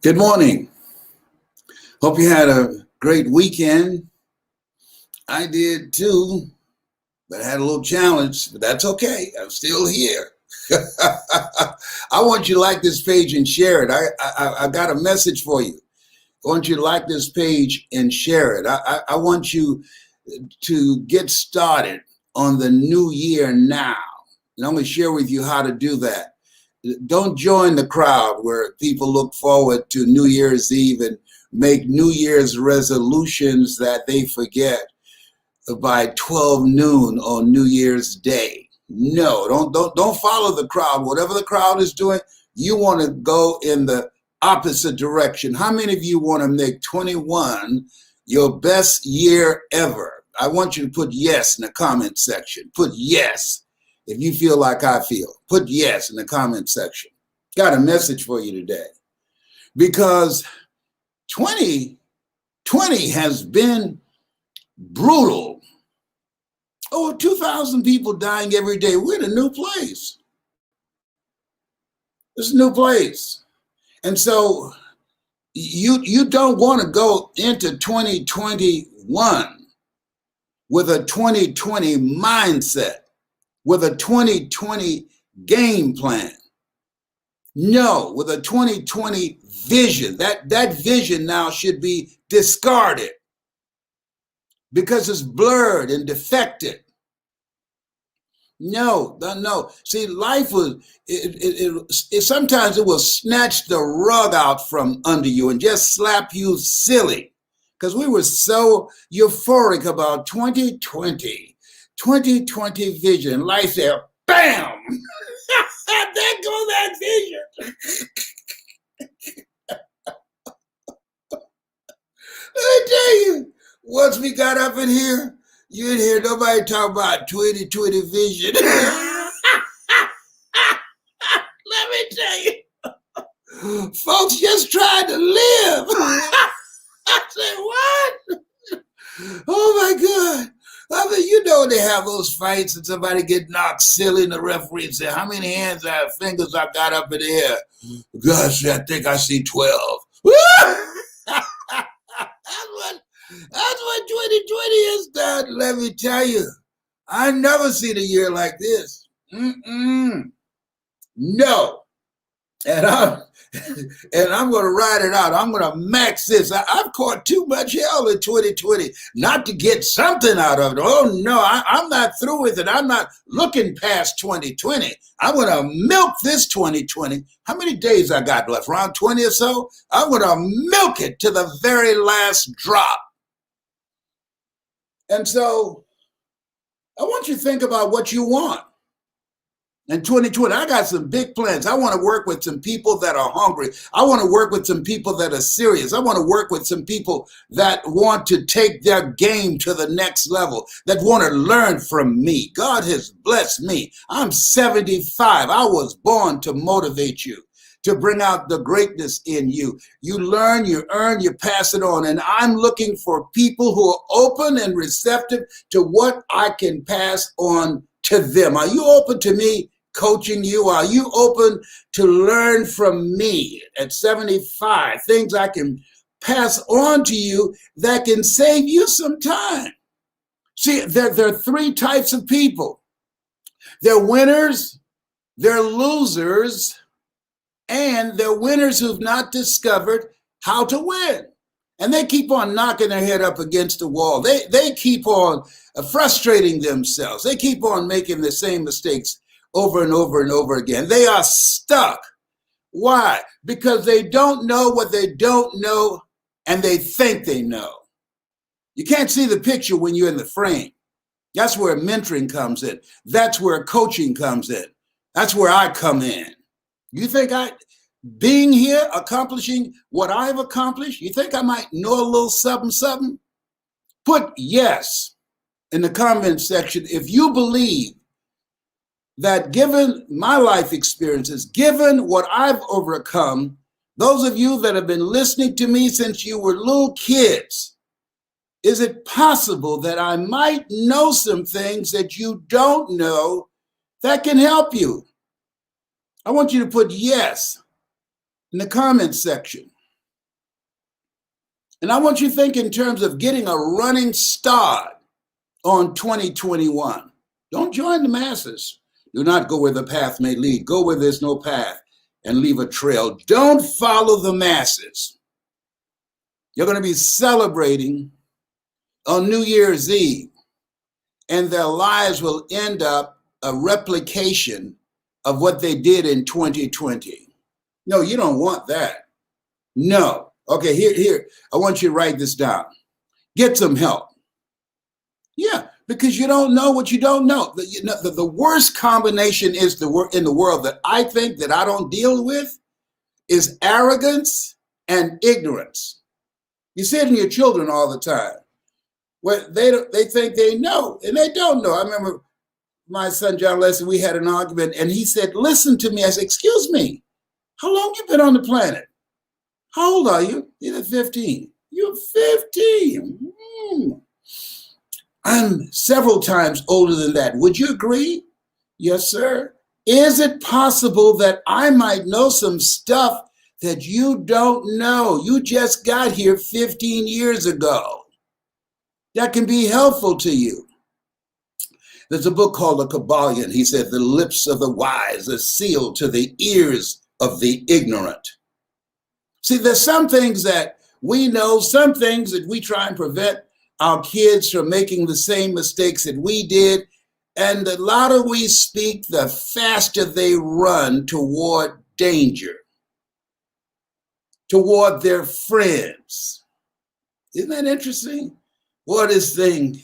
Good morning. Hope you had a great weekend. I did too, but I had a little challenge, but that's okay. I'm still here. I want you to like this page and share it. I got a message for you. I want you to like this page and share it. I want you to get started on the new year now. And I'm going to share with you how to do that. Don't join the crowd where people look forward to New Year's Eve and make New Year's resolutions that they forget by 12 noon on New Year's Day. No, don't follow the crowd. Whatever the crowd is doing, you want to go in the opposite direction. How many of you want to make 21 your best year ever? I want you to put yes in the comment section. Put yes. If you feel like I feel, put yes in the comment section. Got a message for you today because 2020 has been brutal. Over 2,000 people dying every day. We're in a new place. It's a new place. And so you don't want to go into 2021 with a 2020 mindset, with a 2020 game plan. No, with a 2020 vision. That vision now should be discarded because it's blurred and defected. No. See, life was, sometimes it will snatch the rug out from under you and just slap you silly because we were so euphoric about 2020 vision. Life there, bam! There goes that vision. Let me tell you, once we got up in here, you didn't hear nobody talk about 2020 vision. Let me tell you, folks just tried to live. I said, what? Oh my God. I mean, you know they have those fights and somebody get knocked silly and the referee say, how many fingers I got up in the air? Gosh, I think I see 12. That's what 2020 is done. Let me tell you, I never seen a year like this. No. And I'm going to ride it out. I'm going to max this. I've caught too much hell in 2020 not to get something out of it. Oh, no, I'm not through with it. I'm not looking past 2020. I'm going to milk this 2020. How many days I got left? Around 20 or so? I'm going to milk it to the very last drop. And so I want you to think about what you want. In 2020, I got some big plans. I want to work with some people that are hungry. I want to work with some people that are serious. I want to work with some people that want to take their game to the next level, that want to learn from me. God has blessed me. I'm 75. I was born to motivate you, to bring out the greatness in you. You learn, you earn, you pass it on. And I'm looking for people who are open and receptive to what I can pass on to them. Are you open to me coaching you? Are you open to learn from me at 75? Things I can pass on to you that can save you some time. See, there are three types of people. They're winners, they're losers, and they're winners who've not discovered how to win. And they keep on knocking their head up against the wall. They keep on frustrating themselves. They keep on making the same mistakes over and over and over again. They are stuck. Why? Because they don't know what they don't know, and they think they know. You can't see the picture when you're in the frame. That's where mentoring comes in. That's where coaching comes in. That's where I come in. You think being here, accomplishing what I've accomplished, you think I might know a little something? Put yes in the comment section if you believe that given my life experiences, given what I've overcome, those of you that have been listening to me since you were little kids, is it possible that I might know some things that you don't know that can help you? I want you to put yes in the comment section. And I want you to think in terms of getting a running start on 2021. Don't join the masses. Do not go where the path may lead. Go where there's no path and leave a trail. Don't follow the masses. You're going to be celebrating on New Year's Eve, and their lives will end up a replication of what they did in 2020. No, you don't want that. No. Okay, here. I want you to write this down. Get some help. Yeah, because you don't know what you don't know. The worst combination is in the world that I think that I don't deal with is arrogance and ignorance. You see it in your children all the time. Where they think they know, and they don't know. I remember my son, John Leslie, we had an argument, and he said, listen to me. I said, excuse me, how long you been on the planet? How old are you? He said, 15. You're 15. I'm several times older than that. Would you agree? Yes, sir. Is it possible that I might know some stuff that you don't know? You just got here 15 years ago. That can be helpful to you. There's a book called The Kabbalion. He said, the lips of the wise are sealed to the ears of the ignorant. See, there's some things that we know, some things that we try and prevent our kids from making the same mistakes that we did. And the louder we speak, the faster they run toward danger, toward their friends. Isn't that interesting? What is thing?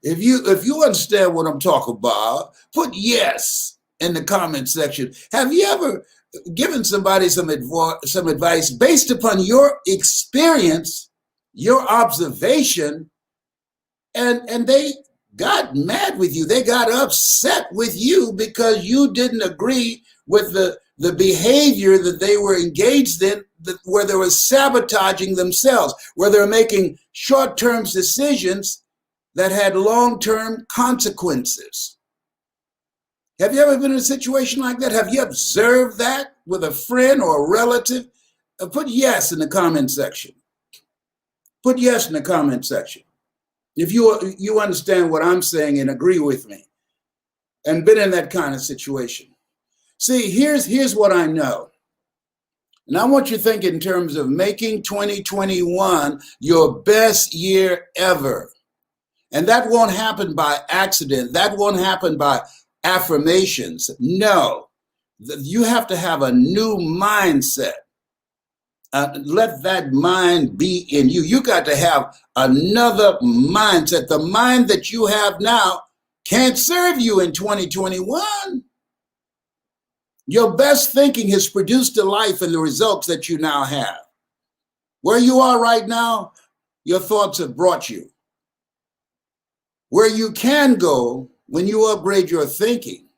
If you understand what I'm talking about, put yes in the comment section. Have you ever given somebody some advice based upon your experience, your observation, and they got mad with you? They got upset with you because you didn't agree with the behavior that they were engaged in, where they were sabotaging themselves, where they were making short-term decisions that had long-term consequences. Have you ever been in a situation like that? Have you observed that with a friend or a relative? Put yes in the comment section. Put yes in the comment section. If you understand what I'm saying and agree with me and been in that kind of situation. See, here's what I know. And I want you to think in terms of making 2021 your best year ever. And that won't happen by accident. That won't happen by affirmations. No, you have to have a new mindset. Let that mind be in you. You got to have another mindset. The mind that you have now can't serve you in 2021. Your best thinking has produced the life and the results that you now have. Where you are right now, your thoughts have brought you. Where you can go when you upgrade your thinking,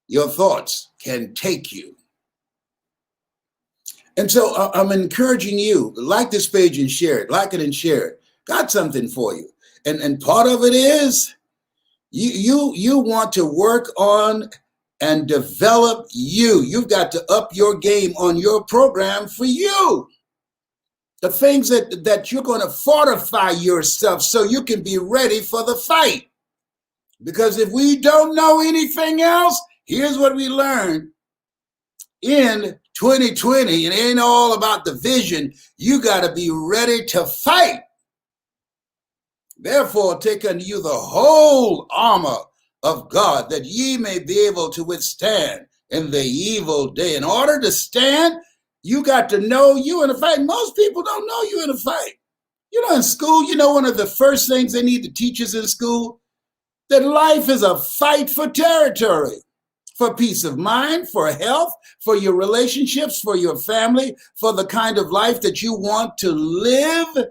your thoughts can take you. And so I'm encouraging you, like this page and share it, like it and share it. Got something for you. And part of it is you want to work on and develop you. You've got to up your game on your program for you. The things that you're going to fortify yourself so you can be ready for the fight. Because if we don't know anything else, here's what we learned in 2020. It ain't all about the vision. You got to be ready to fight. Therefore, take unto you the whole armor of God, that ye may be able to withstand in the evil day. In order to stand, you got to know you in a fight. Most people don't know you in a fight. You know, in school, you know, one of the first things they need to teach us in school, that life is a fight for territory, for peace of mind, for health, for your relationships, for your family, for the kind of life that you want to live.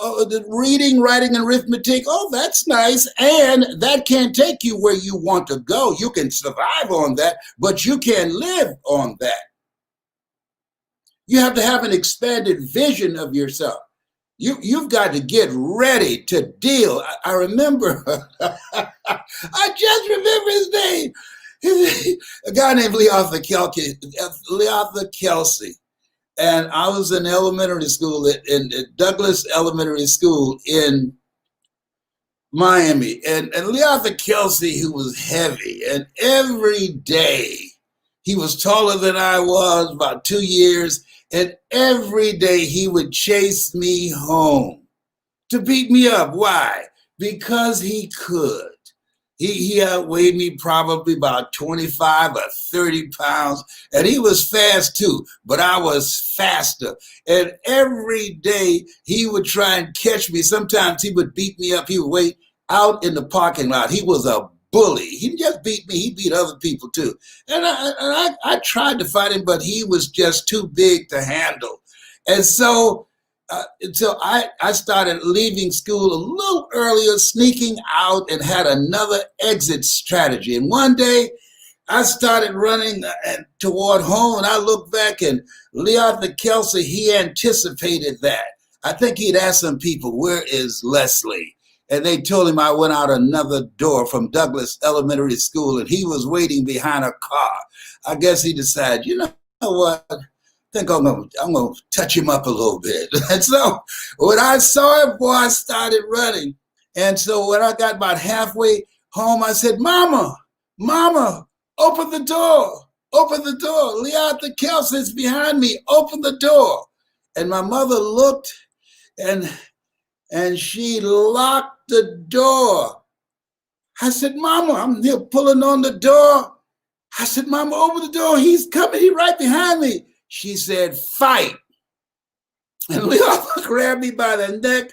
The reading, writing, and arithmetic, oh, that's nice. And that can't take you where you want to go. You can survive on that, but you can't live on that. You have to have an expanded vision of yourself. You've got to get ready to deal. I remember, I just remember his name. A guy named Lee Arthur Kelsey. And I was in elementary school at Douglas Elementary School in Miami. And Lee Arthur Kelsey, who was heavy, and every day he was taller than I was, about 2 years, and every day he would chase me home to beat me up. Why? Because he could. He outweighed me probably about 25 or 30 pounds, and he was fast too, but I was faster. And every day he would try and catch me. Sometimes he would beat me up. He would wait out in the parking lot. He was a bully. He didn't just beat me, he beat other people too. And I tried to fight him, but he was just too big to handle. And so until I started leaving school a little earlier, sneaking out, and had another exit strategy. And one day I started running toward home, and I looked back, and Lee Arthur Kelsey, he anticipated that. I think he'd asked some people, "Where is Leslie?" And they told him I went out another door from Douglas Elementary School, and he was waiting behind a car. I guess he decided, you know what? I think I'm gonna touch him up a little bit. And so when I saw him, boy, I started running. And so when I got about halfway home, I said, "Mama, Mama, open the door. Open the door. Lee Arthur Kelsey's behind me. Open the door." And my mother looked, and she locked the door. I said, "Mama," I'm here pulling on the door. I said, "Mama, open the door. He's coming. He's right behind me." She said, "Fight." And Leon grabbed me by the neck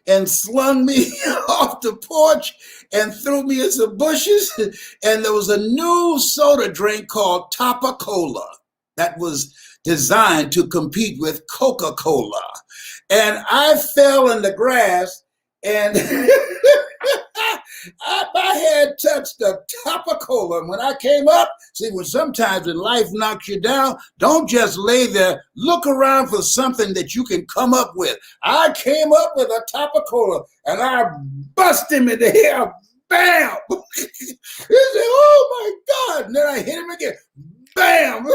and slung me off the porch and threw me in some bushes. And there was a new soda drink called Topa-Cola that was designed to compete with Coca-Cola. And I fell in the grass, and my head touched the Topa-Cola. And when I came up, see, when sometimes when life knocks you down, don't just lay there. Look around for something that you can come up with. I came up with a Topa-Cola, and I bust him in the head. Bam! He said, "Oh my God!" And then I hit him again. Bam!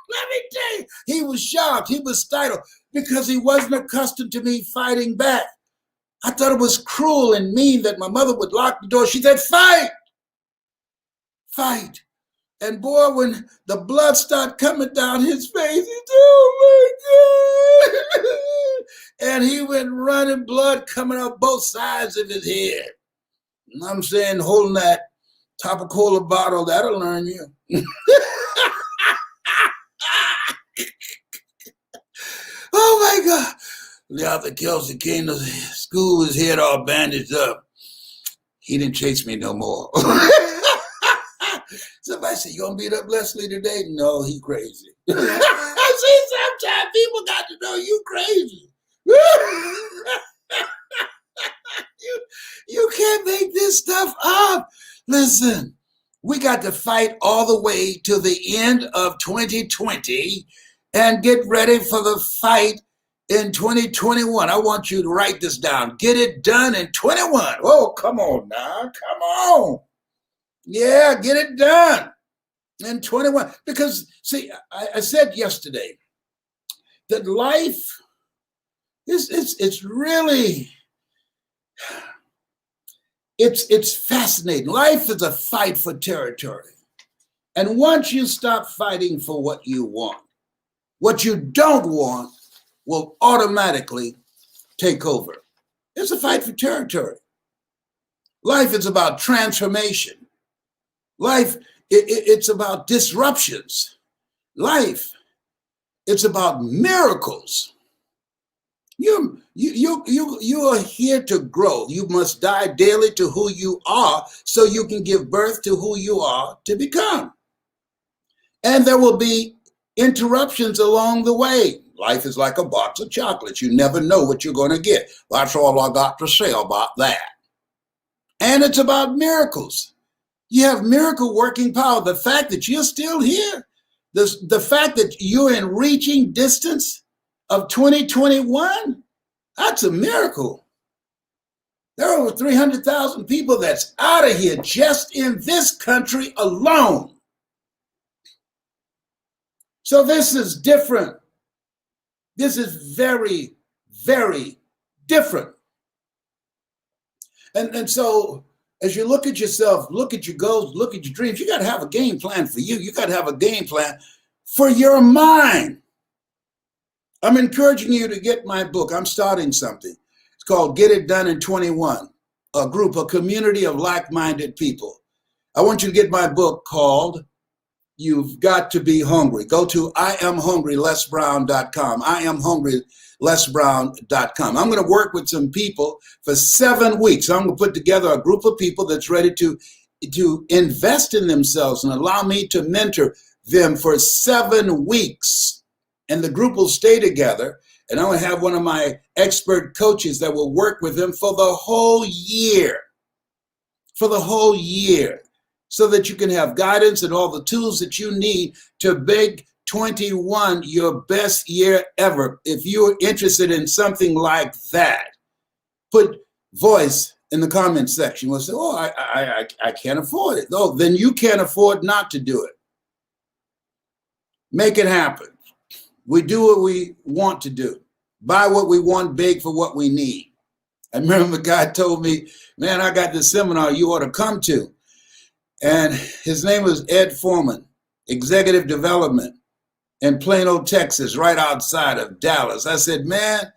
Let me tell you, he was shocked. He was startled because he wasn't accustomed to me fighting back. I thought it was cruel and mean that my mother would lock the door. She said, "Fight, fight." And boy, when the blood started coming down his face, he said, "Oh my God." And he went running, blood coming up both sides of his head. And I'm saying, holding that Topa-Cola bottle, that'll learn you. Oh my God. Lee Arthur Kelsey came to school with his head all bandaged up. He didn't chase me no more. Somebody said, "You gonna beat up Leslie today?" No, he crazy. See, sometimes people got to know you crazy. You can't make this stuff up. Listen, we got to fight all the way to the end of 2020 and get ready for the fight in 2021. I want you to write this down. Get it done in 21. Oh, come on now. Come on. Yeah, get it done in 21. Because, see, I said yesterday that life it's really, it's fascinating. Life is a fight for territory. And once you stop fighting for what you you don't want will automatically take over. It's a fight for territory. Life is about transformation. Life, it's about disruptions. Life, it's about miracles. You are here to grow. You must die daily to who you are so you can give birth to who you are to become. And there will be interruptions along the way. Life is like a box of chocolates. You never know what you're going to get. That's all I got to say about that. And it's about miracles. You have miracle working power. The fact that you're still here, the fact that you're in reaching distance of 2021, that's a miracle. There are over 300,000 people that's out of here just in this country alone. So this is different. This is very, very different. And so as you look at yourself, look at your goals, look at your dreams, you got to have a game plan for you. You got to have a game plan for your mind. I'm encouraging you to get my book. I'm starting something. It's called Get It Done in 21, a community of like-minded people. I want you to get my book called You've Got to Be Hungry. Go to IamHungryLesBrown.com. IamHungryLesBrown.com. I'm going to work with some people for 7 weeks. I'm going to put together a group of people that's ready to invest in themselves and allow me to mentor them for 7 weeks. And the group will stay together. And I'm going to have one of my expert coaches that will work with them for the whole year. For the whole year. So that you can have guidance and all the tools that you need to make 21 your best year ever. If you're interested in something like that, put voice in the comment section. We'll say, oh, I can't afford it. Oh, then you can't afford not to do it. Make it happen. We do what we want to do. Buy what we want, beg for what we need. I remember a guy told me, man, I got this seminar you ought to come to. And his name was Ed Foreman, Executive Development in Plano, Texas, right outside of Dallas. I said, man,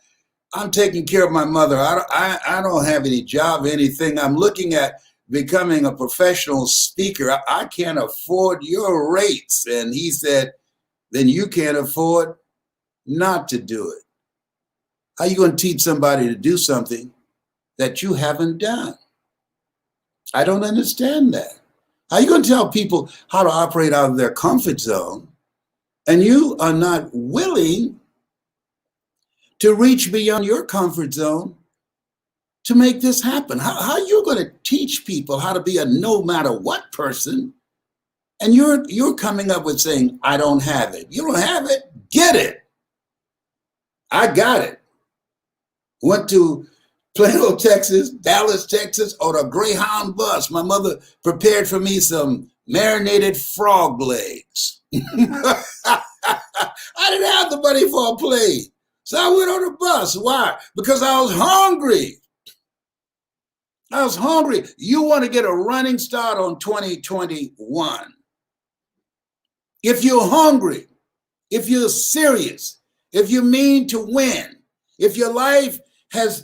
I'm taking care of my mother. I don't have any job or anything. I'm looking at becoming a professional speaker. I can't afford your rates. And he said, then you can't afford not to do it. How are you going to teach somebody to do something that you haven't done? I don't understand that. How are you going to tell people how to operate out of their comfort zone and you are not willing to reach beyond your comfort zone to make this happen? How are you going to teach people how to be a no matter what person and you're coming up with saying, I don't have it. You don't have it? Get it. I got it. Went to Plano, Texas, Dallas, Texas, on a Greyhound bus. My mother prepared for me some marinated frog legs. I didn't have the money for a plane. So I went on a bus. Why? Because I was hungry. I was hungry. You want to get a running start on 2021. If you're hungry, if you're serious, if you mean to win, if your life has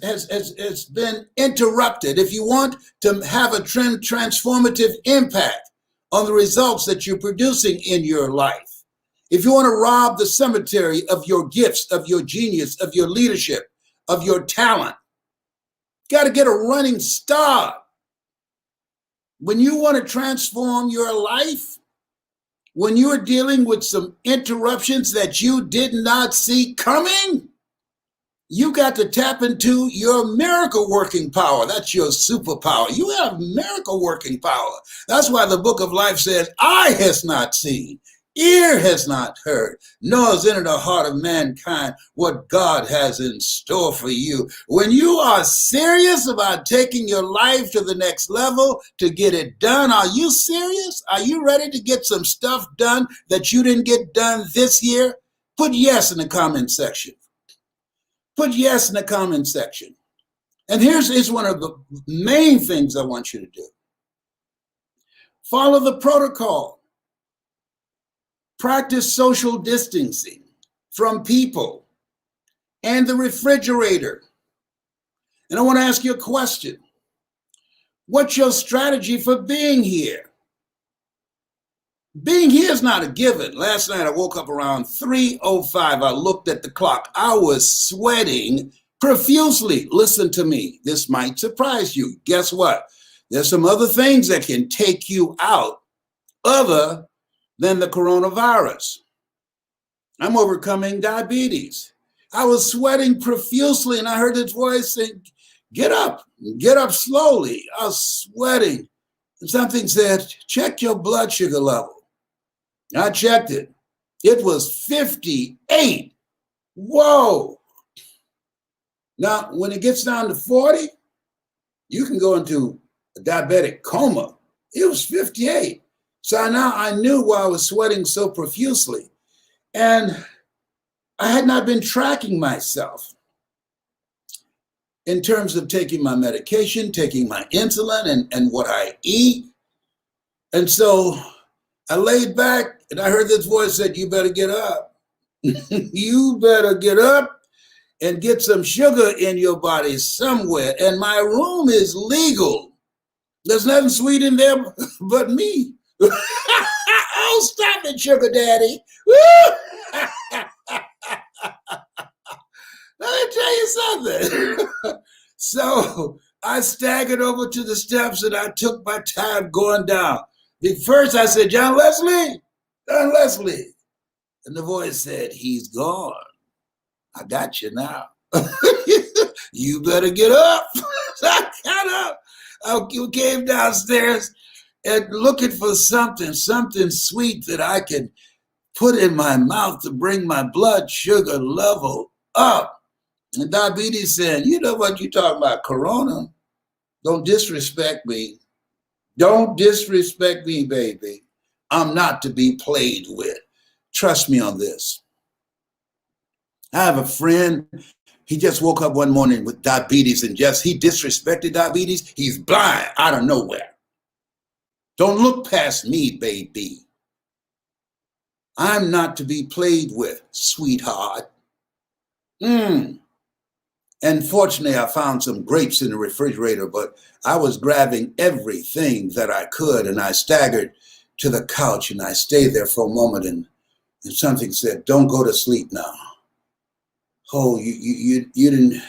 been interrupted, if you want to have a transformative impact on the results that you're producing in your life, if you want to rob the cemetery of your gifts, of your genius, of your leadership, of your talent, you got to get a running start. When you want to transform your life, when you're dealing with some interruptions that you did not see coming, you got to tap into your miracle working power. That's your superpower. You have miracle working power. That's why the book of life says, eye has not seen, ear has not heard, nor has entered the heart of mankind what God has in store for you. When you are serious about taking your life to the next level to get it done, are you serious? Are you ready to get some stuff done that you didn't get done this year? Put yes in the comment section. Put yes in the comment section. And here's one of the main things I want you to do. Follow the protocol. Practice social distancing from people and the refrigerator. And I want to ask you a question. What's your strategy for being here? Being here is not a given. Last night I woke up around 3:05. I looked at the clock. I was sweating profusely. Listen to me. This might surprise you. Guess what? There's some other things that can take you out other than the coronavirus. I'm overcoming diabetes. I was sweating profusely and I heard this voice saying, get up slowly. I was sweating. And something said, check your blood sugar level. I checked it. It was 58. Whoa. Now, when it gets down to 40, you can go into a diabetic coma. It was 58. So now I knew why I was sweating so profusely. And I had not been tracking myself in terms of taking my medication, taking my insulin, and what I eat. And so I laid back and I heard this voice said, you better get up. You better get up and get some sugar in your body somewhere. And my room is legal. There's nothing sweet in there but me. Oh, stop it, sugar daddy. Let me tell you something. So I staggered over to the steps and I took my time going down. First I said, John Leslie, John Leslie. And the voice said, he's gone. I got you now. You better get up. So I got up. I came downstairs and looking for something sweet that I can put in my mouth to bring my blood sugar level up. And diabetes said, you know what you're talking about, Corona. Don't disrespect me. Don't disrespect me, baby. I'm not to be played with. Trust me on this. I have a friend. He just woke up one morning with diabetes and he disrespected diabetes. He's blind out of nowhere. Don't look past me, baby. I'm not to be played with, sweetheart. And fortunately, I found some grapes in the refrigerator, but I was grabbing everything that I could, and I staggered to the couch, and I stayed there for a moment, and something said, don't go to sleep now. Oh, you didn't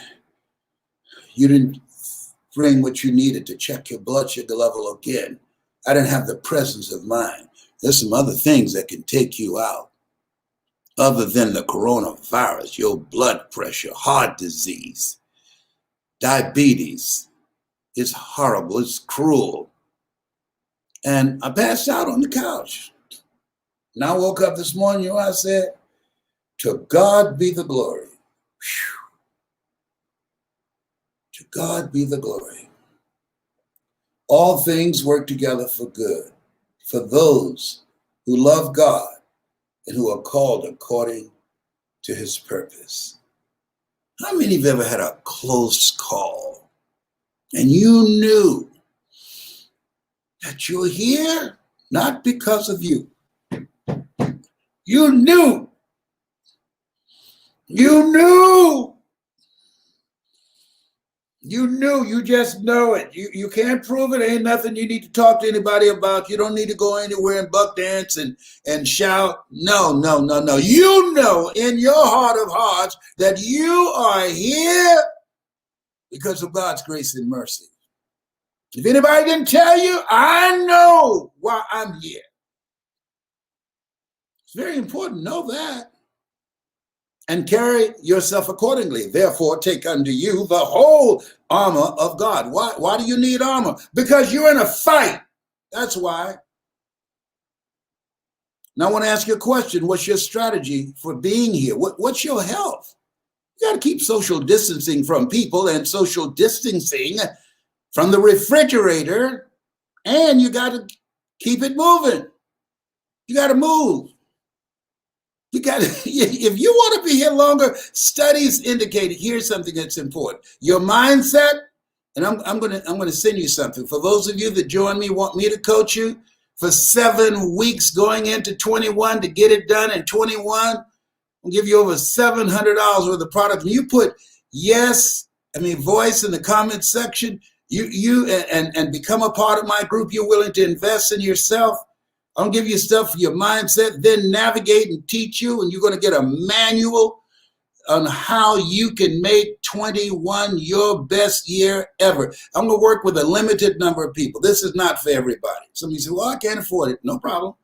bring what you needed to check your blood sugar level again. I didn't have the presence of mind. There's some other things that can take you out other than the coronavirus, your blood pressure, heart disease, diabetes. It's horrible. It's cruel. And I passed out on the couch. And I woke up this morning, you know what I said? To God be the glory. Whew. To God be the glory. All things work together for good, for those who love God and who are called according to his purpose. How many of you ever had a close call and you knew that you're here not because of you? You knew. You just know it. You can't prove it. Ain't nothing you need to talk to anybody about. You don't need to go anywhere and buck dance and shout. No. You know in your heart of hearts that you are here because of God's grace and mercy. If anybody didn't tell you, I know why I'm here. It's very important to know that. And carry yourself accordingly. Therefore, take unto you the whole armor of God. Why do you need armor? Because you're in a fight. That's why. Now, I want to ask you a question. What's your strategy for being here? What's your health? You got to keep social distancing from people and social distancing from the refrigerator. And you got to keep it moving. You got to move. You got to, if you want to be here longer, studies indicate, here's something that's important. Your mindset, and I'm gonna send you something. For those of you that join me, want me to coach you for 7 weeks going into 21 to get it done in 21, I'll give you over $700 worth of product. And you put voice in the comment section, and become a part of my group. You're willing to invest in yourself. I'll give you stuff for your mindset, then navigate and teach you, and you're going to get a manual on how you can make 21 your best year ever. I'm going to work with a limited number of people. This is not for everybody. Somebody say, well, I can't afford it. No problem.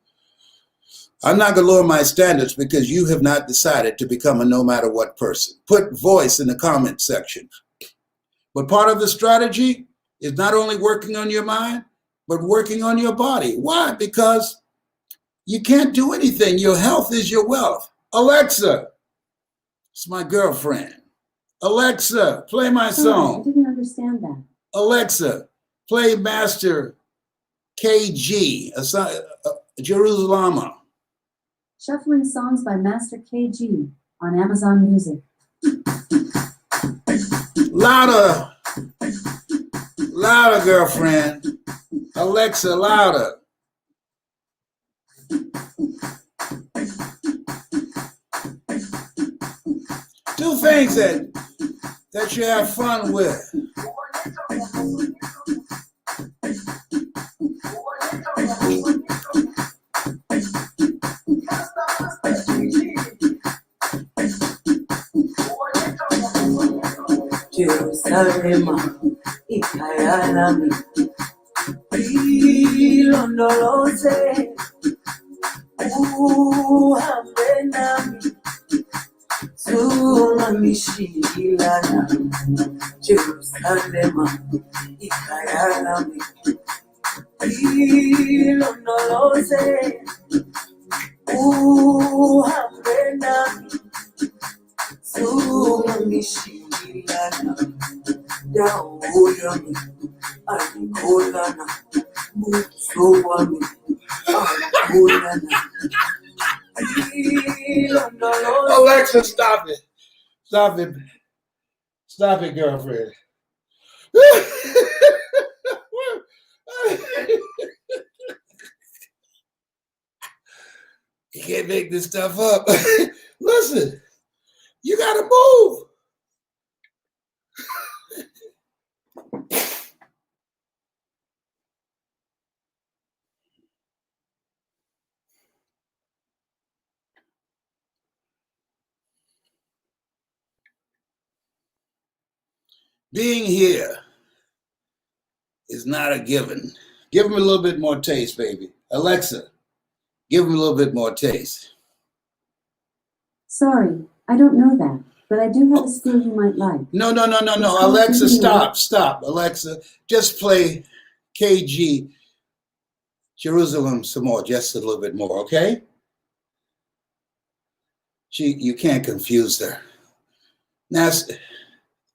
I'm not going to lower my standards because you have not decided to become a no matter what person. Put voice in the comment section. But part of the strategy is not only working on your mind, but working on your body. Why? Because you can't do anything. Your health is your wealth. Alexa, it's my girlfriend. Alexa, play my song. I didn't understand that. Alexa, play Master KG, Jerusalem. Shuffling songs by Master KG on Amazon Music. Louder. Louder, girlfriend. Alexa, louder. Two things that you have fun with. Jerusalem, ikhaya lami, ilondoloze, uhambe nami, zungangishilana. Jerusalem, ikhaya lami, ilondoloze, uhambe nami, zungangishilana. Dawo yami ayikholana, buso wami ayikholana. Alexa, stop it. Stop it. Stop it, girlfriend. You can't make this stuff up. Listen, you gotta move. Being here is not a given. Give him a little bit more taste, baby. Alexa, give him a little bit more taste. Sorry, I don't know that, but I do have a skill you might like. No. Alexa, stop. Alexa, just play KG Jerusalem some more, just a little bit more, okay? You can't confuse her. Now,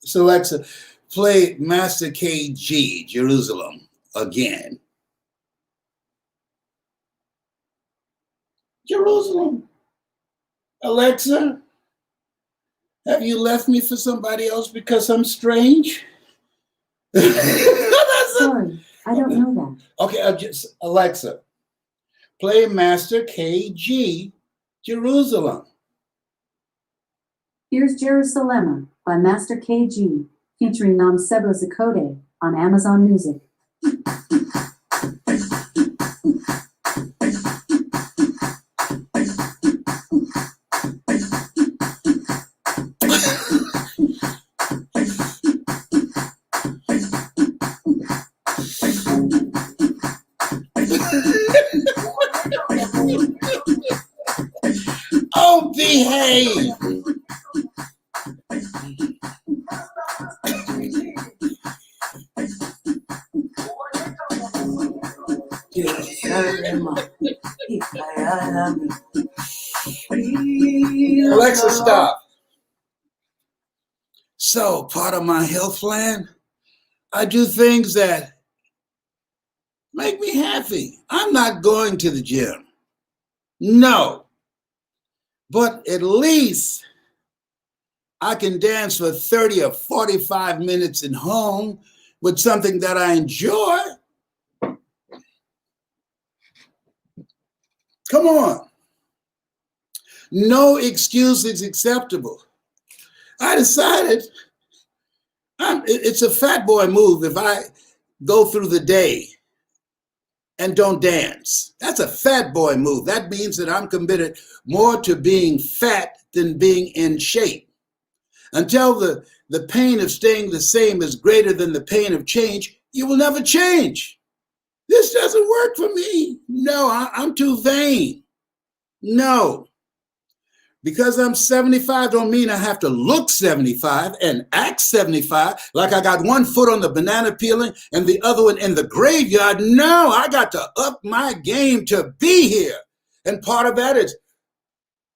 so Alexa, play Master KG Jerusalem again. Jerusalem. Alexa, have you left me for somebody else because I'm strange? Sorry, I don't know that. Okay, Alexa, play Master KG Jerusalem. Here's Jerusalem by Master KG, featuring Namsebo Zakode on Amazon Music. Oh, behave. Alexa, stop. So, part of my health plan, I do things that make me happy. I'm not going to the gym. No. But at least I can dance for 30 or 45 minutes at home with something that I enjoy. Come on. No excuse is acceptable. I decided it's a fat boy move if I go through the day and don't dance. That's a fat boy move. That means that I'm committed more to being fat than being in shape. Until the pain of staying the same is greater than the pain of change, you will never change. This doesn't work for me. No, I'm too vain. No. Because I'm 75 don't mean I have to look 75 and act 75 like I got one foot on the banana peeling and the other one in the graveyard. No, I got to up my game to be here. And part of that is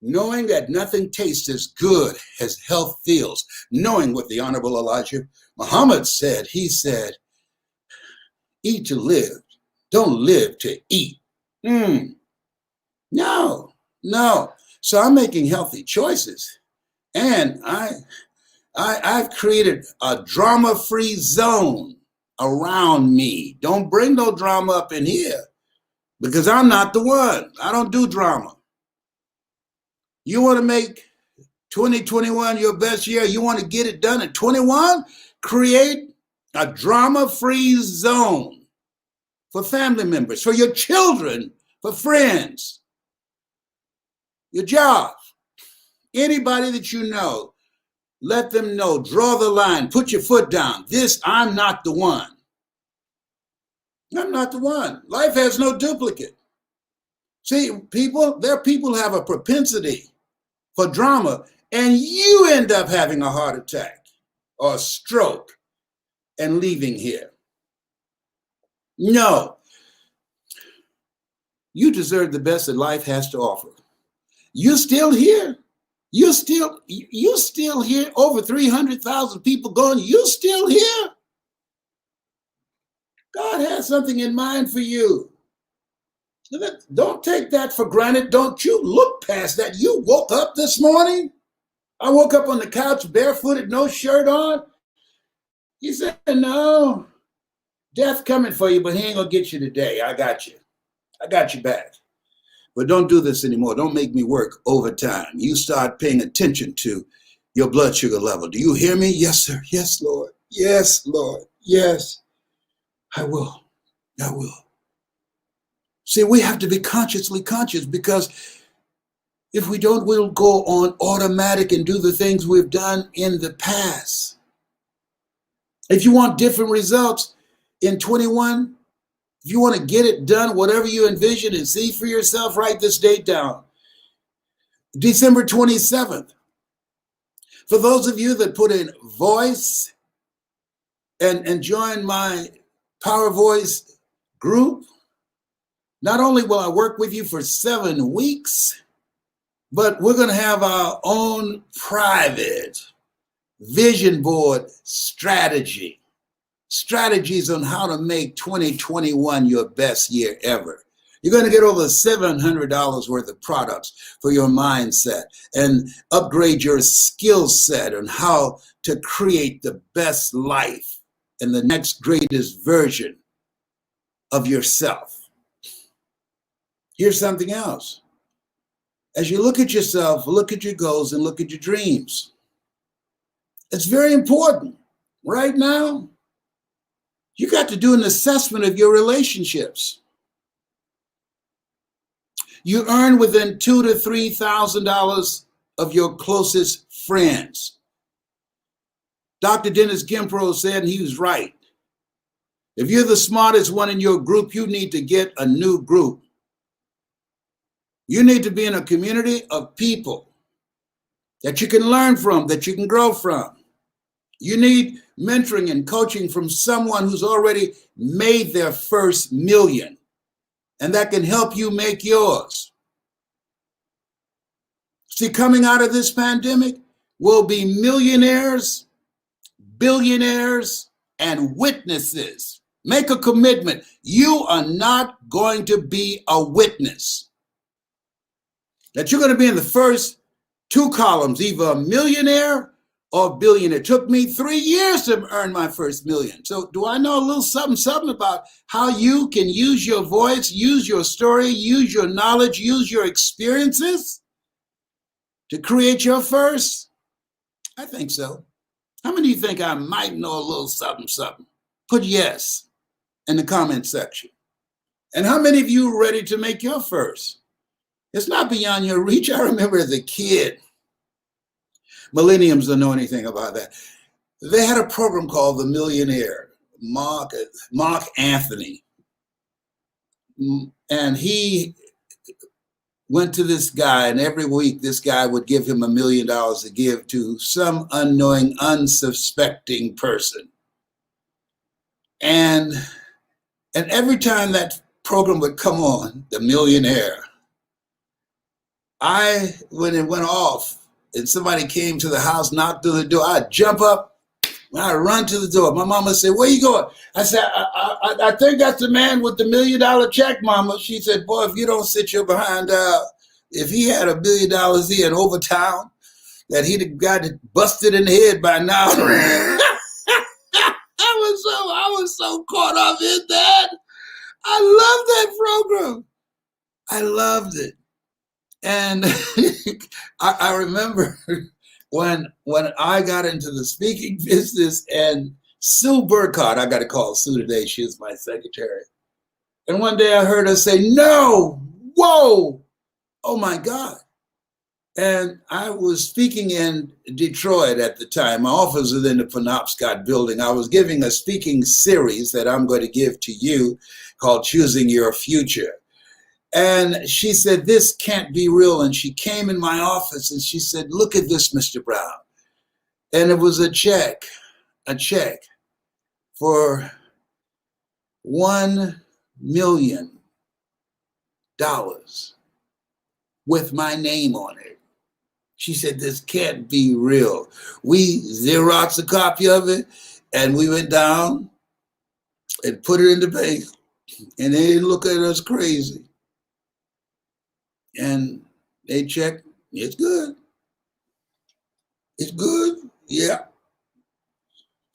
knowing that nothing tastes as good as health feels. Knowing what the Honorable Elijah Muhammad said. He said, eat to live. Don't live to eat. No. No. So I'm making healthy choices. And I've created a drama-free zone around me. Don't bring no drama up in here because I'm not the one. I don't do drama. You want to make 2021 your best year? You want to get it done in 21? Create a drama-free zone for family members, for your children, for friends, your job, anybody that you know. Let them know, draw the line, put your foot down. I'm not the one. I'm not the one. Life has no duplicate. See, there are people who have a propensity for drama, and you end up having a heart attack or a stroke and leaving here. No. You deserve the best that life has to offer. You're still here. You're still here. Over 300,000 people gone. You're still here. God has something in mind for you. Don't take that for granted. Don't you look past that. You woke up this morning. I woke up on the couch barefooted, no shirt on. He said, no, death coming for you, but he ain't gonna get you today. I got you. I got you back. But don't do this anymore. Don't make me work overtime. You start paying attention to your blood sugar level. Do you hear me? Yes, sir. Yes, Lord. Yes, Lord. Yes, I will. I will. See, we have to be consciously conscious, because if we don't, we'll go on automatic and do the things we've done in the past. If you want different results in 21, if you want to get it done, whatever you envision and see for yourself, write this date down. December 27th. For those of you that put in voice and join my Power Voice group, not only will I work with you for 7 weeks, but we're going to have our own private vision board strategies on how to make 2021 your best year ever. You're going to get over $700 worth of products for your mindset and upgrade your skill set on how to create the best life and the next greatest version of yourself. Here's something else. As you look at yourself, look at your goals, and look at your dreams. It's very important. Right now, you got to do an assessment of your relationships. You earn within $2,000 to $3,000 of your closest friends. Dr. Dennis Kimpro said, and he was right. If you're the smartest one in your group, you need to get a new group. You need to be in a community of people that you can learn from, that you can grow from. You need mentoring and coaching from someone who's already made their first million, and that can help you make yours. See, coming out of this pandemic, we'll be millionaires, billionaires, and witnesses. Make a commitment. You are not going to be a witness. That you're going to be in the first 2 columns, either a millionaire or billionaire. It took me 3 years to earn my first million. So do I know a little something about how you can use your voice, use your story, use your knowledge, use your experiences to create your first? I think so. How many of you think I might know a little something? Put yes in the comment section. And how many of you are ready to make your first? It's not beyond your reach. I remember as a kid, millenniums don't know anything about that. They had a program called The Millionaire, Mark Anthony. And he went to this guy, and every week this guy would give him $1 million to give to some unknowing, unsuspecting person. And every time that program would come on, The Millionaire, when it went off and somebody came to the house, knocked on the door, I'd jump up, I'd run to the door. My mama said, where you going? I said, I think that's the man with the $1 million check, mama. She said, boy, if you don't sit your behind down, if he had $1 billion here in Overtown, that he'd have got it busted in the head by now. I was so caught up in that. I loved that program. I loved it. And I remember when I got into the speaking business, and Sue Burkhardt, I got to call Sue today, she is my secretary. And one day I heard her say, no, whoa, oh my God. And I was speaking in Detroit at the time. My office was in the Penobscot building. I was giving a speaking series that I'm going to give to you called Choosing Your Future. And she said, this can't be real. And she came in my office and she said, look at this, Mr. Brown. And it was a check for $1 million with my name on it. She said, this can't be real. We Xeroxed a copy of it and we went down and put it in the bank, and they didn't look at us crazy. And they checked, it's good. It's good, yeah.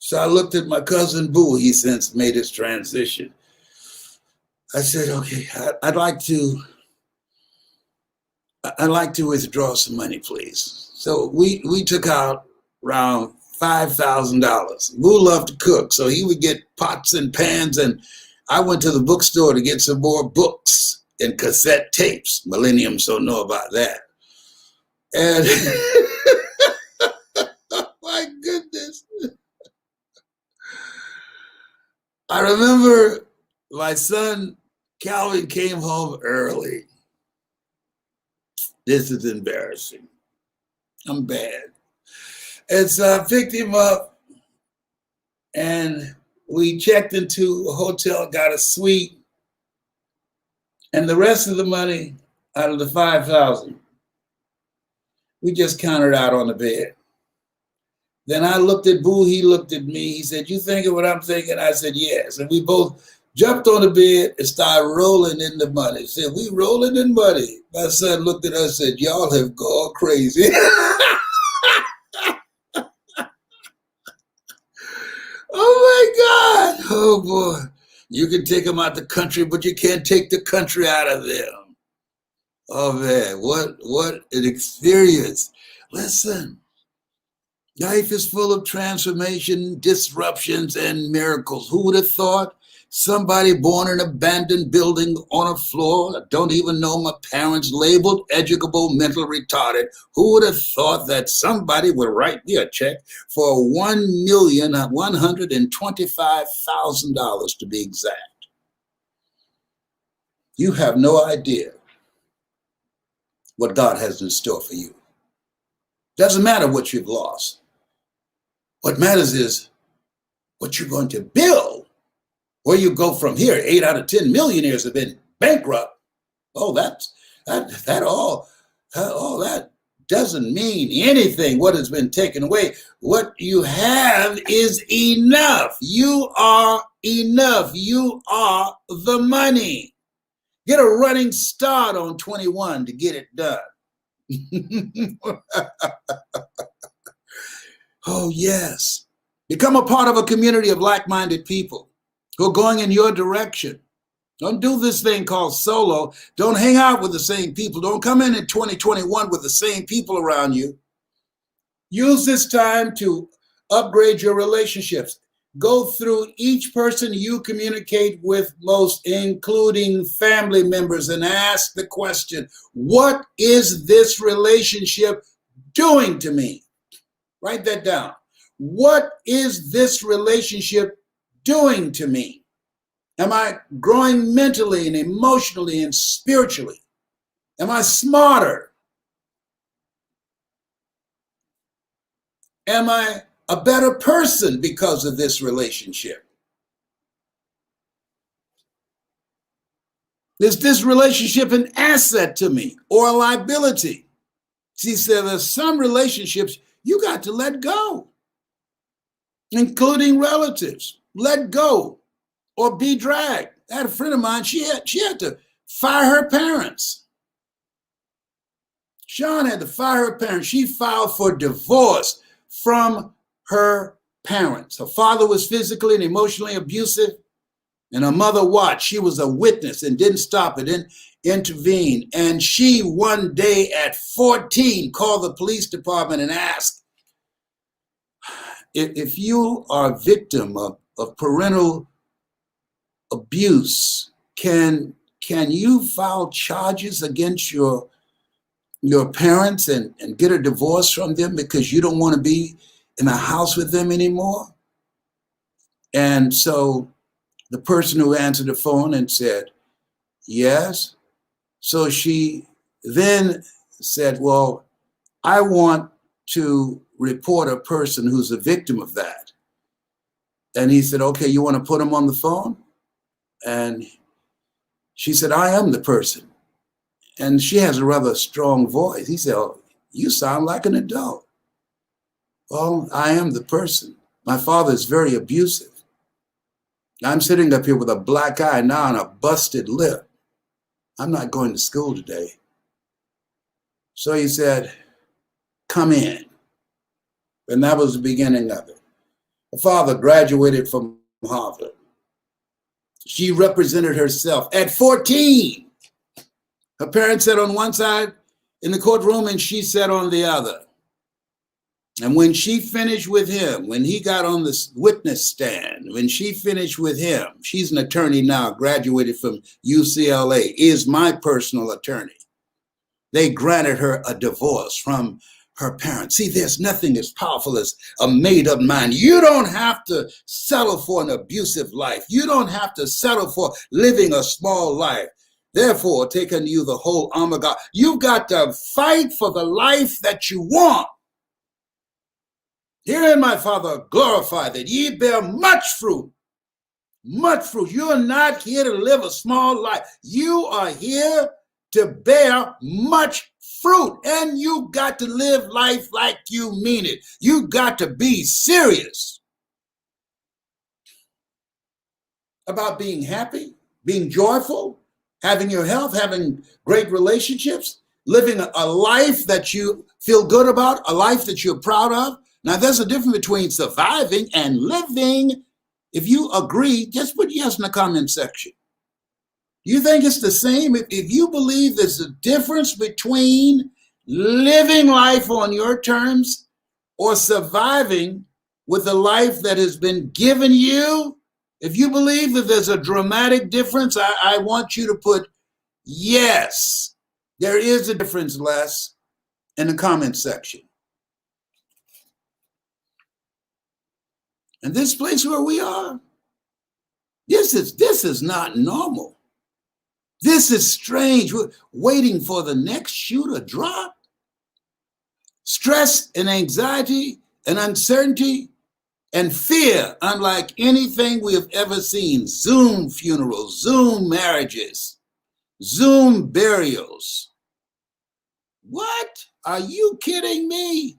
So I looked at my cousin Boo, he since made his transition. I said, okay, I'd like to withdraw some money, please. So we took out around $5,000. Boo loved to cook, so he would get pots and pans, and I went to the bookstore to get some more books and cassette tapes. Millenniums don't know about that. And oh my goodness. I remember my son Calvin came home early. This is embarrassing. I'm bad. And so I picked him up and we checked into a hotel, got a suite, and the rest of the money out of the $5,000, we just counted out on the bed. Then I looked at Boo, he looked at me, he said, you thinking what I'm thinking? I said, yes. And we both jumped on the bed and started rolling in the money. Said, we rolling in money. My son looked at us and said, y'all have gone crazy. Oh my God. Oh boy. You can take them out the country, but you can't take the country out of them. Oh man, what an experience. Listen, life is full of transformation, disruptions, and miracles. Who would have thought somebody born in an abandoned building on a floor, I don't even know my parents, labeled educable, mental retarded? Who would have thought that somebody would write me a check for $1,125,000 to be exact? You have no idea what God has in store for you. Doesn't matter what you've lost. What matters is what you're going to build. Where you go from here. 8 out of 10 millionaires have been bankrupt. Oh, that doesn't mean anything. What has been taken away. What you have is enough. You are enough. You are the money. Get a running start on 21 to get it done. Oh, yes. Become a part of a community of like-minded people who are going in your direction. Don't do this thing called solo. Don't hang out with the same people. Don't come in 2021 with the same people around you. Use this time to upgrade your relationships. Go through each person you communicate with most, including family members, and ask the question, what is this relationship doing to me? Write that down. What is this relationship doing to me? Am I growing mentally and emotionally and spiritually? Am I smarter? Am I a better person because of this relationship? Is this relationship an asset to me or a liability? See, so there's some relationships you got to let go, including relatives. Let go or be dragged. I had a friend of mine, she had to fire her parents. Sean had to fire her parents. She filed for divorce from her parents. Her father was physically and emotionally abusive, and her mother watched. She was a witness and didn't stop it, didn't intervene. And she one day at 14 called the police department and asked, if you are a victim of parental abuse, can you file charges against your parents and get a divorce from them because you don't want to be in the house with them anymore? And so the person who answered the phone and said, yes. So she then said, well, I want to report a person who's a victim of that. And he said, okay, you want to put him on the phone? And she said, I am the person. And she has a rather strong voice. He said, oh, you sound like an adult. Well, I am the person. My father is very abusive. I'm sitting up here with a black eye now and a busted lip. I'm not going to school today. So he said, come in. And that was the beginning of it. Her father graduated from Harvard. She represented herself at 14. Her parents sat on one side in the courtroom and she sat on the other. And when she finished with him, when he got on the witness stand, when she finished with him, she's an attorney now, graduated from UCLA, is my personal attorney. They granted her a divorce from her parents. See, there's nothing as powerful as a made-up mind. You don't have to settle for an abusive life. You don't have to settle for living a small life. Therefore, take unto you the whole armor of God. You've got to fight for the life that you want. Herein my Father glorified that ye bear much fruit. Much fruit. You're not here to live a small life. You are here to bear much fruit. And you got to live life like you mean it. You got to be serious about being happy, being joyful, having your health, having great relationships, living a life that you feel good about, a life that you're proud of. Now, there's a difference between surviving and living. If you agree, just put yes in the comment section. Do you think it's the same? If you believe there's a difference between living life on your terms or surviving with the life that has been given you, if you believe that there's a dramatic difference, I want you to put yes. There is a difference, Les, in the comment section. And this place where we are, this is not normal. This is strange. We're waiting for the next shoe to drop. Stress and anxiety and uncertainty and fear, unlike anything we have ever seen. Zoom funerals, Zoom marriages, Zoom burials. What? Are you kidding me?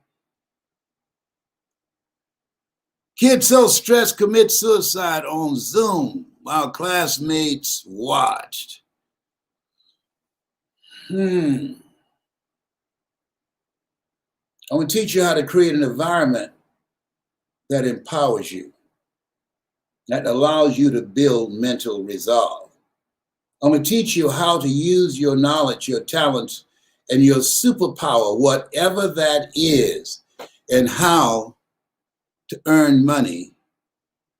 Kids so stressed commit suicide on Zoom while classmates watched. I'm going to teach you how to create an environment that empowers you, that allows you to build mental resolve. I'm going to teach you how to use your knowledge, your talents, and your superpower, whatever that is, and how to earn money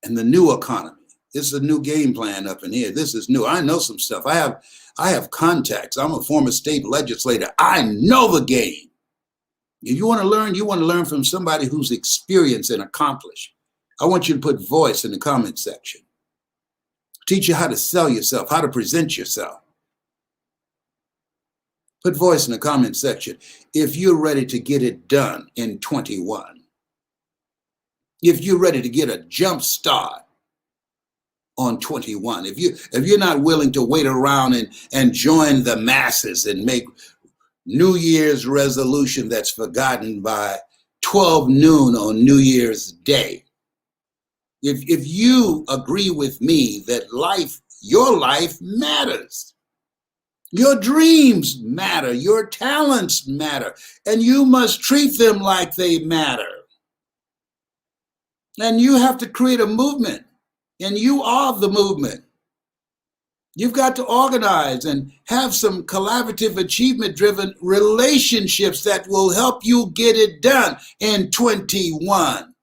in the new economy. This is a new game plan up in here. This is new. I know some stuff. I have contacts. I'm a former state legislator. I know the game. If you want to learn from somebody who's experienced and accomplished. I want you to put voice in the comment section. Teach you how to sell yourself, how to present yourself. Put voice in the comment section if you're ready to get it done in 21. If you're ready to get a jump start on 21, if you're not willing to wait around and join the masses and make New Year's resolution that's forgotten by 12 noon on New Year's Day. If you agree with me that your life matters, Your dreams matter. Your talents matter. And you must treat them like they matter. And you have to create a movement. And you are the movement. You've got to organize and have some collaborative, achievement-driven relationships that will help you get it done in 21.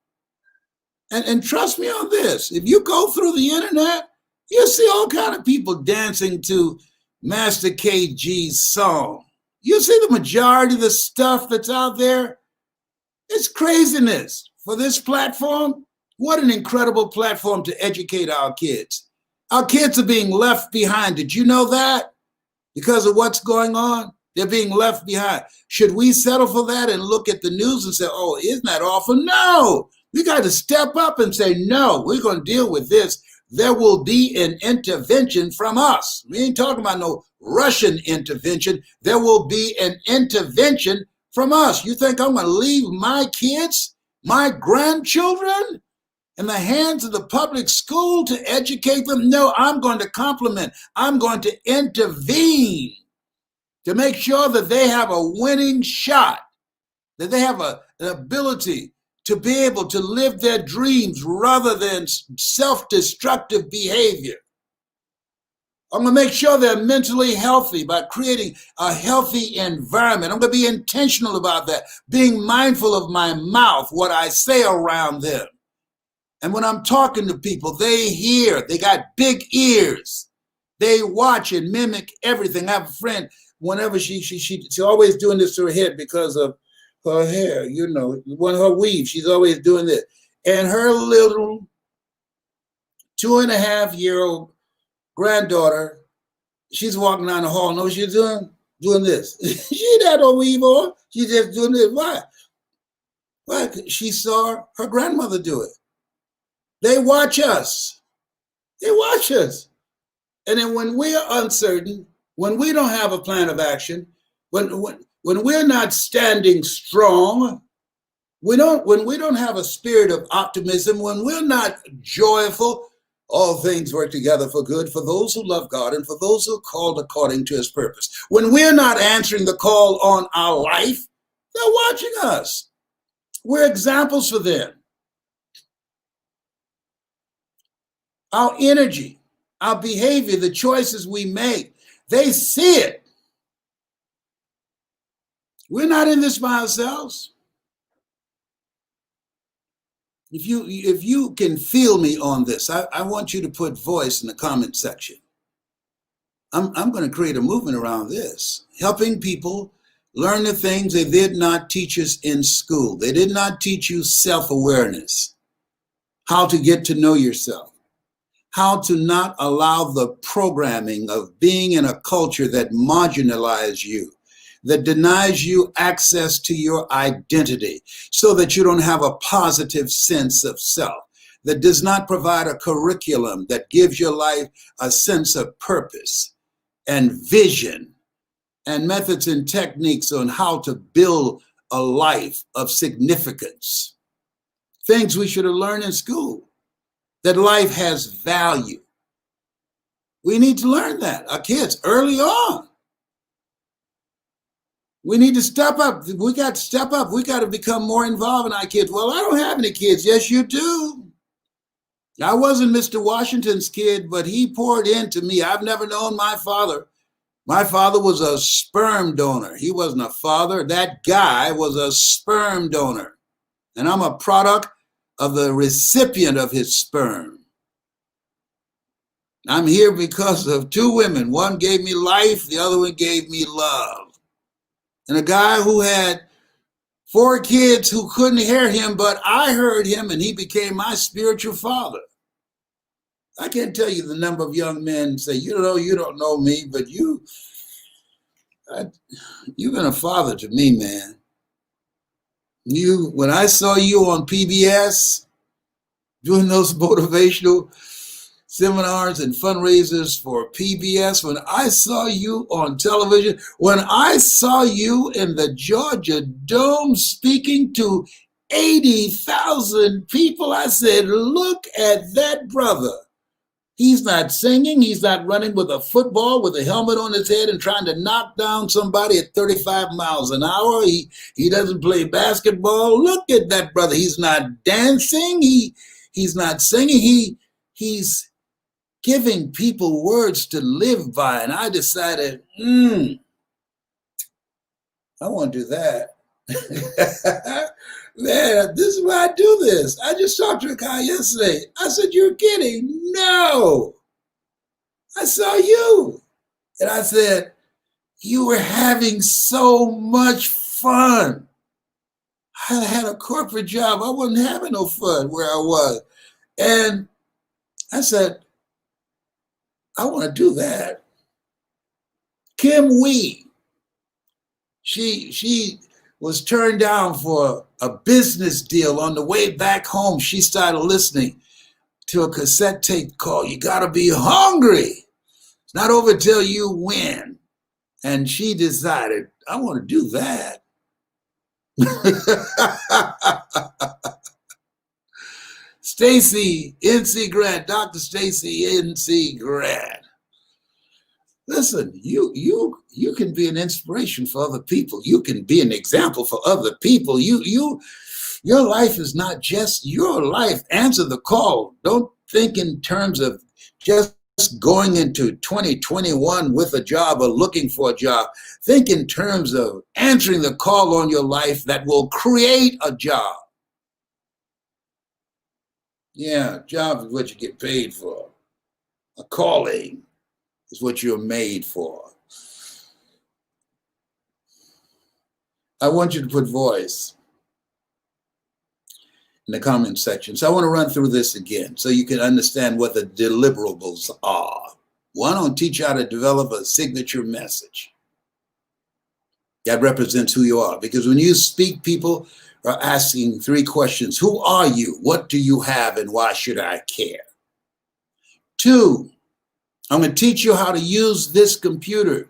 And trust me on this, if you go through the internet, you'll see all kind of people dancing to Master KG's song. You see the majority of the stuff that's out there? It's craziness. For this platform, what an incredible platform to educate our kids. Our kids are being left behind. Did you know that? Because of what's going on, they're being left behind. Should we settle for that and look at the news and say, oh, isn't that awful? No, we got to step up and say, no, we're going to deal with this. There will be an intervention from us. We ain't talking about no Russian intervention. There will be an intervention from us. You think I'm going to leave my kids, my grandchildren, in the hands of the public school to educate them? No, I'm going to complement. I'm going to intervene to make sure that they have a winning shot, that they have an ability to be able to live their dreams rather than self-destructive behavior. I'm going to make sure they're mentally healthy by creating a healthy environment. I'm going to be intentional about that, being mindful of my mouth, what I say around them. And when I'm talking to people, they hear, they got big ears. They watch and mimic everything. I have a friend, whenever she's always doing this to her head because of her hair, you know, when her weave, she's always doing this. And her little 2.5-year-old granddaughter, she's walking down the hall. Know what she's doing? Doing this. She had no weave on. She's just doing this. Why? Why? She saw her grandmother do it. They watch us. They watch us. And then when we are uncertain, when we don't have a plan of action, when we're not standing strong, when we don't have a spirit of optimism, when we're not joyful, all things work together for good for those who love God and for those who are called according to his purpose. When we're not answering the call on our life, they're watching us. We're examples for them. Our energy, our behavior, the choices we make, they see it. We're not in this by ourselves. If you can feel me on this, I want you to put voice in the comment section. I'm going to create a movement around this, helping people learn the things they did not teach us in school. They did not teach you self-awareness, how to get to know yourself, how to not allow the programming of being in a culture that marginalizes you, that denies you access to your identity so that you don't have a positive sense of self, that does not provide a curriculum that gives your life a sense of purpose and vision and methods and techniques on how to build a life of significance. Things we should have learned in school, that life has value. We need to learn that, our kids, early on. We need to step up. We got to step up. We got to become more involved in our kids. Well, I don't have any kids. Yes, you do. I wasn't Mr. Washington's kid, but he poured into me. I've never known my father. My father was a sperm donor. He wasn't a father. That guy was a sperm donor. And I'm a product of the recipient of his sperm. I'm here because of two women. One gave me life. The other one gave me love. And a guy who had 4 kids who couldn't hear him, but I heard him and he became my spiritual father. I can't tell you the number of young men say, you don't know me, but you've been a father to me, man. When I saw you on PBS doing those motivational seminars and fundraisers for PBS, when I saw you on television, when I saw you in the Georgia Dome speaking to 80,000 people, I said, look at that brother. He's not singing. He's not running with a football with a helmet on his head and trying to knock down somebody at 35 miles an hour. He doesn't play basketball. Look at that brother. He's not dancing. He's not singing. He's giving people words to live by. And I decided, I want to do that. Man, this is why I do this. I just talked to a guy yesterday. I said, "You're kidding." No. I saw you. And I said, "You were having so much fun." I had a corporate job. I wasn't having no fun where I was. And I said, I want to do that. Kim Wee, she was turned down for a business deal. On the way back home, she started listening to a cassette tape called "You Gotta Be Hungry. It's not over till you win." And she decided, I want to do that. Stacy NC Grant, Dr. Stacy NC Grant. Listen, you can be an inspiration for other people. You can be an example for other people. Your life is not just your life. Answer the call. Don't think in terms of just going into 2021 with a job or looking for a job. Think in terms of answering the call on your life that will create a job. Yeah, job is what you get paid for. A calling is what you're made for. I want you to put voice in the comment section. So I want to run through this again so you can understand what the deliverables are. One, I'll teach you how to develop a signature message that represents who you are. Because when you speak, people are asking three questions. Who are you? What do you have? And why should I care? Two, I'm going to teach you how to use this computer.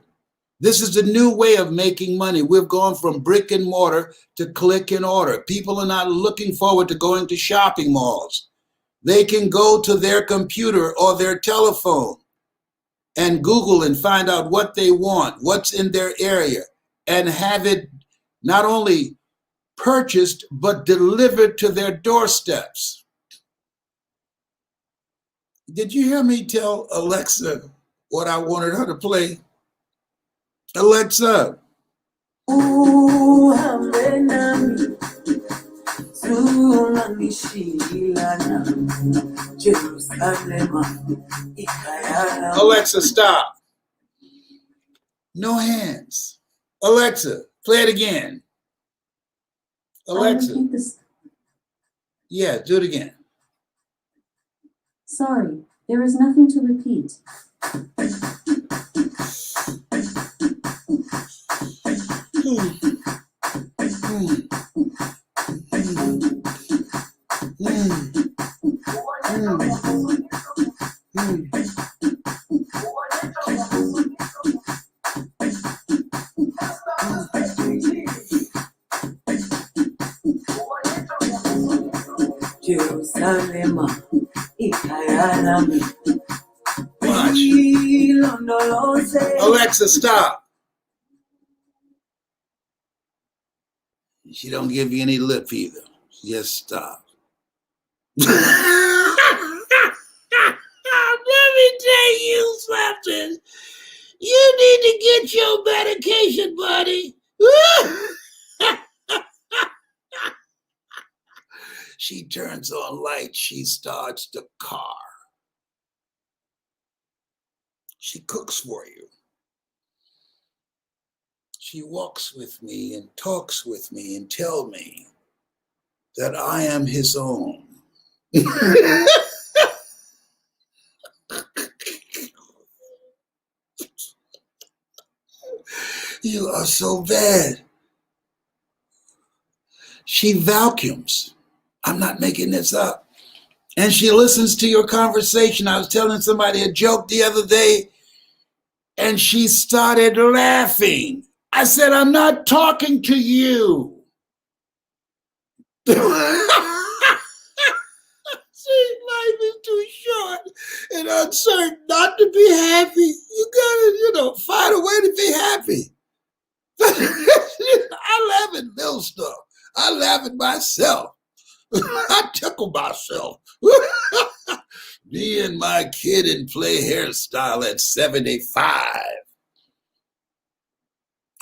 This is the new way of making money. We've gone from brick and mortar to click and order. People are not looking forward to going to shopping malls. They can go to their computer or their telephone and Google and find out what they want, what's in their area, and have it not only purchased, but delivered to their doorsteps. Did you hear me tell Alexa what I wanted her to play? Alexa. Alexa, stop. No hands. Alexa, play it again. Alexa. Yeah, do it again. Sorry, there is nothing to repeat. Watch. Alexa, stop. She don't give you any lip either. Just stop. Let me tell you something. You need to get your medication, buddy. She turns on lights. She starts the car. She cooks for you. She walks with me and talks with me and tells me that I am his own. You are so bad. She vacuums. I'm not making this up. And she listens to your conversation. I was telling somebody a joke the other day, and she started laughing. I said, I'm not talking to you. Life is too short and uncertain not to be happy. You gotta, find a way to be happy. I laugh at little stuff. I laugh at myself. I tickle myself. Me and my kid in play hairstyle at 75.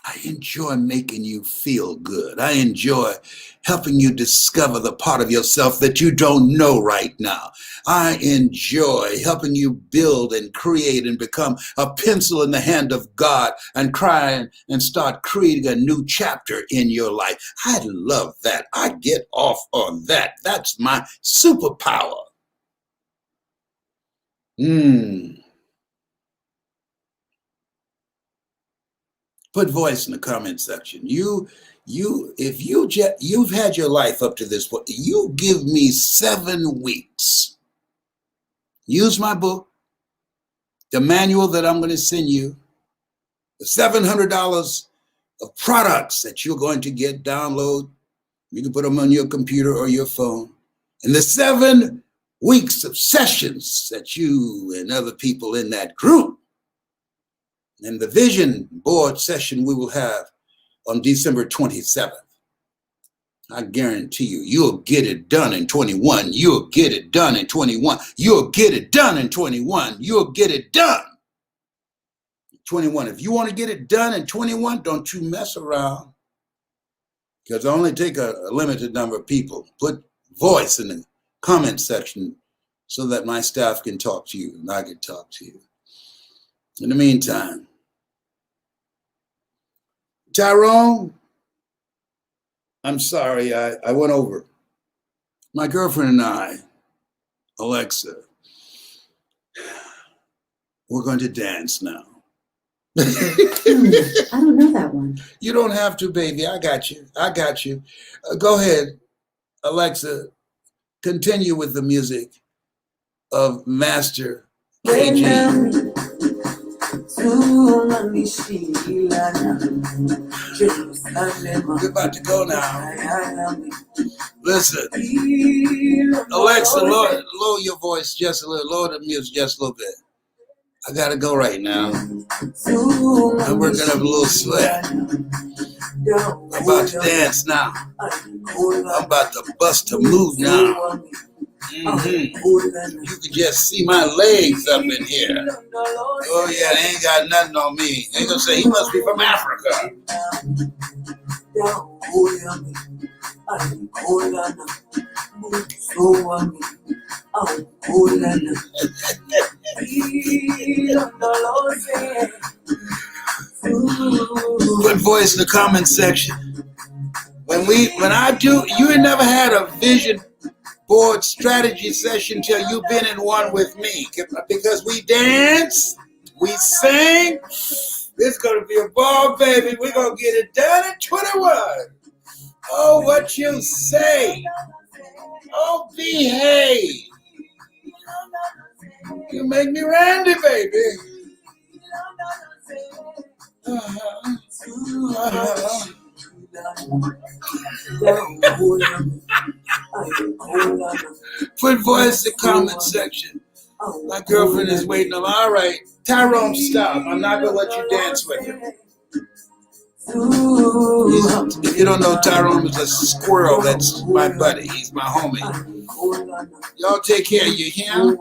I enjoy making you feel good. I enjoy helping you discover the part of yourself that you don't know right now. I enjoy helping you build and create and become a pencil in the hand of God and try and start creating a new chapter in your life. I love that. I get off on that. That's my superpower. Put voice in the comment section. If you've had your life up to this point, you give me 7 weeks. Use my book, the manual that I'm going to send you, the $700 of products that you're going to get, download. You can put them on your computer or your phone. And the 7 weeks of sessions that you and other people in that group, and the vision board session we will have on December 27th. I guarantee you, you'll get it done in 21. You'll get it done in 21. You'll get it done in 21. You'll get it done. 21. If you want to get it done in 21, don't you mess around. Because I only take a limited number of people. Put voice in the comment section so that my staff can talk to you and I can talk to you. In the meantime, Tyrone, I'm sorry, I went over. My girlfriend and I, Alexa, we're going to dance now. I don't know that one. You don't have to, baby. I got you. Go ahead, Alexa, continue with the music of Master KG. We're about to go now. Listen, Alexa, lower your voice just a little, lower the music just a little bit. I gotta go right now. I'm working up a little sweat. I'm about to dance now. I'm about to bust a move now. You can just see my legs up in here. Oh yeah, they ain't got nothing on me. They gonna say he must be from Africa. Put voice in the comment section. When I do, you ain't never had a vision board strategy session till you've been in one with me, because we dance, we sing. It's gonna be a ball, baby. We're gonna get it done in 21. Oh, what you say? Oh, behave. You make me randy, baby. Put voice in the comment section. My girlfriend is waiting on. All right, Tyrone, stop. I'm not gonna let you dance with him. If you don't know, Tyrone is a squirrel. That's my buddy. He's my homie. Y'all take care. You hear him?